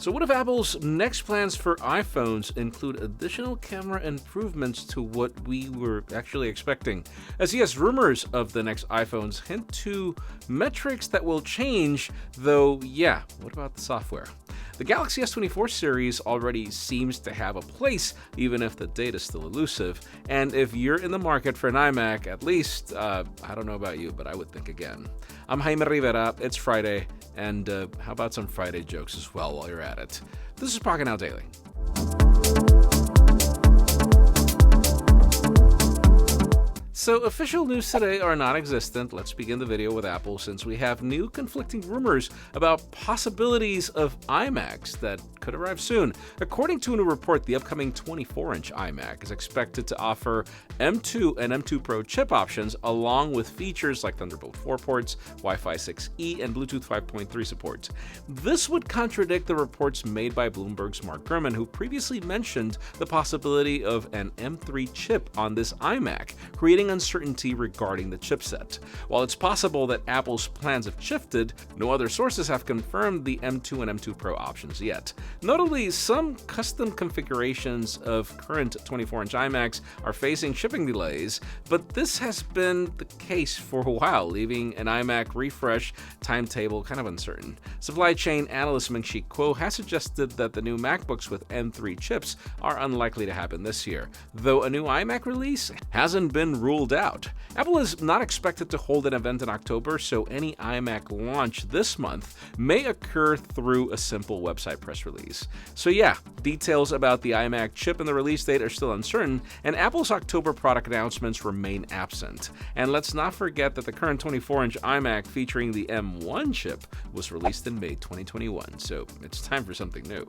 So what if Apple's next plans for iPhones include additional camera improvements to what we were actually expecting? As yes, rumors of the next iPhones hint to metrics that will change, though yeah, what about the software? The Galaxy S24 series already seems to have a place, even if the date is still elusive. And if you're in the market for an iMac, at least, I don't know about you, but I would think again. I'm Jaime Rivera, it's Friday, and how about some Friday jokes as well while you're at it? This is Pocketnow Daily. So official news today are non-existent. Let's begin the video with Apple since we have new conflicting rumors about possibilities of iMacs that could arrive soon. According to a new report, the upcoming 24-inch iMac is expected to offer M2 and M2 Pro chip options along with features like Thunderbolt 4 ports, Wi-Fi 6E, and Bluetooth 5.3 support. This would contradict the reports made by Bloomberg's Mark Gurman, who previously mentioned the possibility of an M3 chip on this iMac, creating uncertainty regarding the chipset. While it's possible that Apple's plans have shifted, no other sources have confirmed the M2 and M2 Pro options yet. Notably, some custom configurations of current 24-inch iMacs are facing shipping delays, but this has been the case for a while, leaving an iMac refresh timetable kind of uncertain. Supply chain analyst Ming-Chi Kuo has suggested that the new MacBooks with M3 chips are unlikely to happen this year, though a new iMac release hasn't been ruled out. Apple is not expected to hold an event in October, so any iMac launch this month may occur through a simple website press release. So yeah, details about the iMac chip and the release date are still uncertain, and Apple's October product announcements remain absent. And let's not forget that the current 24-inch iMac featuring the M1 chip was released in May 2021, so it's time for something new.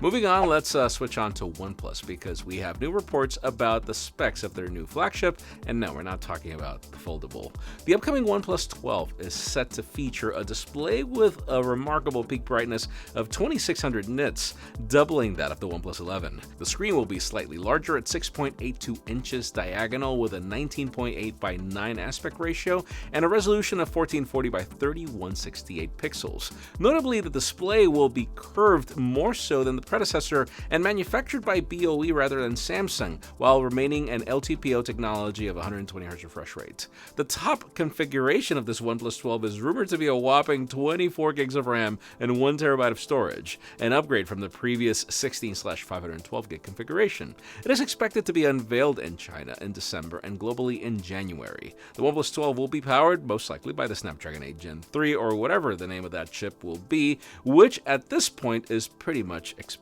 Moving on, let's switch on to OnePlus because we have new reports about the specs of their new flagship, and no, we're not talking about the foldable. The upcoming OnePlus 12 is set to feature a display with a remarkable peak brightness of 2600 nits, doubling that of the OnePlus 11. The screen will be slightly larger at 6.82 inches diagonal with a 19.8 by 9 aspect ratio and a resolution of 1440 by 3168 pixels. Notably, the display will be curved more so than the predecessor and manufactured by BOE rather than Samsung, while remaining an LTPO technology of 120 Hz refresh rate. The top configuration of this OnePlus 12 is rumored to be a whopping 24 gigs of RAM and 1 terabyte of storage, an upgrade from the previous 16/512 gig configuration. It is expected to be unveiled in China in December and globally in January. The OnePlus 12 will be powered most likely by the Snapdragon 8 Gen 3 or whatever the name of that chip will be, which at this point is pretty much expected.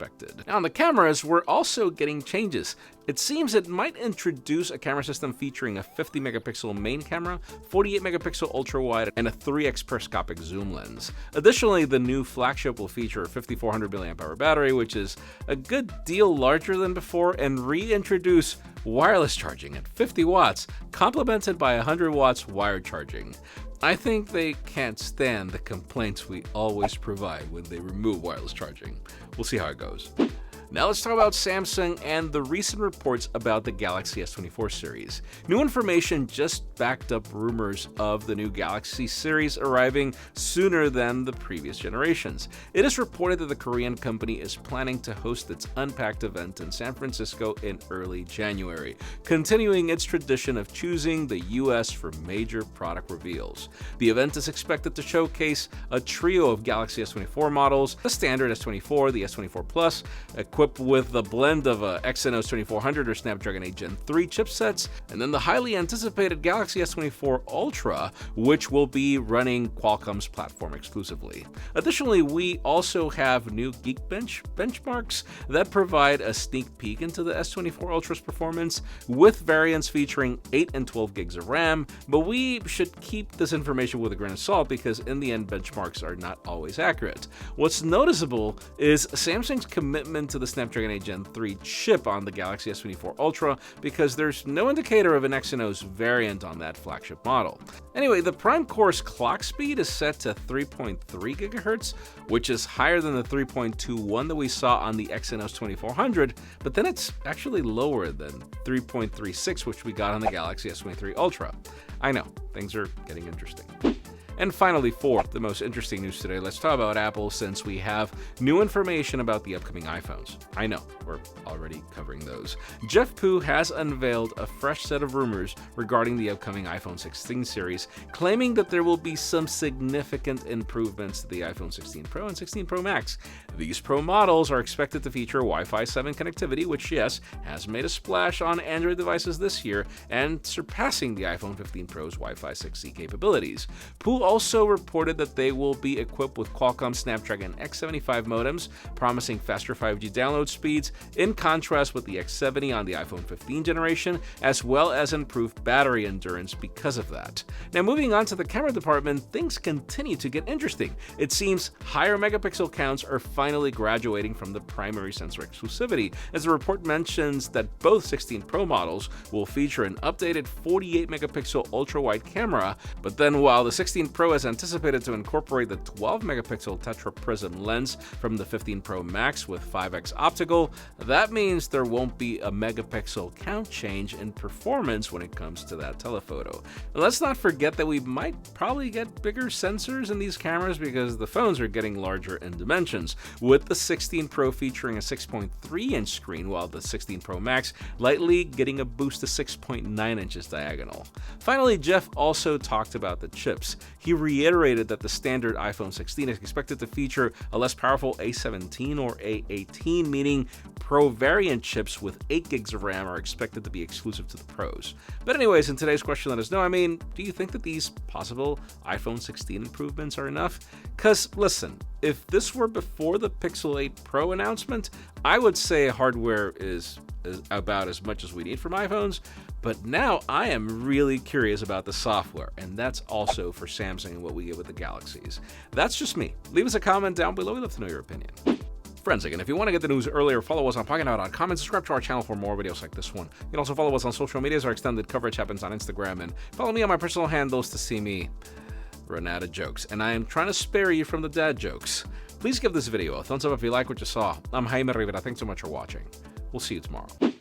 Now on the cameras, we're also getting changes. It seems it might introduce a camera system featuring a 50 megapixel main camera, 48 megapixel ultra-wide, and a 3x periscopic zoom lens. Additionally, the new flagship will feature a 5400 mAh battery, which is a good deal larger than before, and reintroduce wireless charging at 50 watts, complemented by 100 watts wired charging. I think they can't stand the complaints we always provide when they remove wireless charging. We'll see how it goes. Now let's talk about Samsung and the recent reports about the Galaxy S24 series. New information just backed up rumors of the new Galaxy series arriving sooner than the previous generations. It is reported that the Korean company is planning to host its Unpacked event in San Francisco in early January, continuing its tradition of choosing the US for major product reveals. The event is expected to showcase a trio of Galaxy S24 models, the standard S24, the S24 Plus, equipped with the blend of a Exynos 2400 or Snapdragon 8 Gen 3 chipsets, and then the highly anticipated Galaxy S24 Ultra, which will be running Qualcomm's platform exclusively. Additionally, we also have new Geekbench benchmarks that provide a sneak peek into the S24 Ultra's performance, with variants featuring 8 and 12 gigs of RAM, but we should keep this information with a grain of salt because in the end benchmarks are not always accurate. What's noticeable is Samsung's commitment to the Snapdragon 8 Gen 3 chip on the Galaxy S24 Ultra because there's no indicator of an Exynos variant on that flagship model. Anyway, the Prime Core's clock speed is set to 3.3 GHz, which is higher than the 3.21 that we saw on the Exynos 2400, but then it's actually lower than 3.36, which we got on the Galaxy S23 Ultra. I know, things are getting interesting. And finally, fourth, the most interesting news today, let's talk about Apple since we have new information about the upcoming iPhones. I know, we're already covering those. Jeff Pu has unveiled a fresh set of rumors regarding the upcoming iPhone 16 series, claiming that there will be some significant improvements to the iPhone 16 Pro and 16 Pro Max. These Pro models are expected to feature Wi-Fi 7 connectivity, which, yes, has made a splash on Android devices this year and surpassing the iPhone 15 Pro's Wi-Fi 6E capabilities. Pu also reported that they will be equipped with Qualcomm Snapdragon X75 modems, promising faster 5G download speeds, in contrast with the X70 on the iPhone 15 generation, as well as improved battery endurance because of that. Now, moving on to the camera department, things continue to get interesting. It seems higher megapixel counts are finally graduating from the primary sensor exclusivity, as the report mentions that both 16 Pro models will feature an updated 48 megapixel ultra-wide camera, but then while the 16 Pro is anticipated to incorporate the 12 megapixel tetra prism lens from the 15 Pro Max with 5x optical, that means there won't be a megapixel count change in performance when it comes to that telephoto. Let's not forget that we might probably get bigger sensors in these cameras because the phones are getting larger in dimensions, with the 16 Pro featuring a 6.3-inch screen while the 16 Pro Max lightly getting a boost to 6.9 inches diagonal. Finally, Jeff also talked about the chips. He reiterated that the standard iPhone 16 is expected to feature a less powerful A17 or A18, meaning Pro variant chips with 8 gigs of RAM are expected to be exclusive to the Pros. But anyways, in today's question, let us know, do you think that these possible iPhone 16 improvements are enough? Because listen, if this were before the Pixel 8 Pro announcement, I would say hardware is about as much as we need from iPhones, but now I am really curious about the software, and that's also for Samsung and what we get with the Galaxies. That's just me. Leave us a comment down below. We'd love to know your opinion. Friends, again, if you want to get the news earlier, follow us on Pocketnow.com and subscribe to our channel for more videos like this one. You can also follow us on social media as our extended coverage happens on Instagram, and follow me on my personal handles to see me run out of jokes. And I am trying to spare you from the dad jokes. Please give this video a thumbs up if you like what you saw. I'm Jaime Rivera. Thanks so much for watching. We'll see you tomorrow.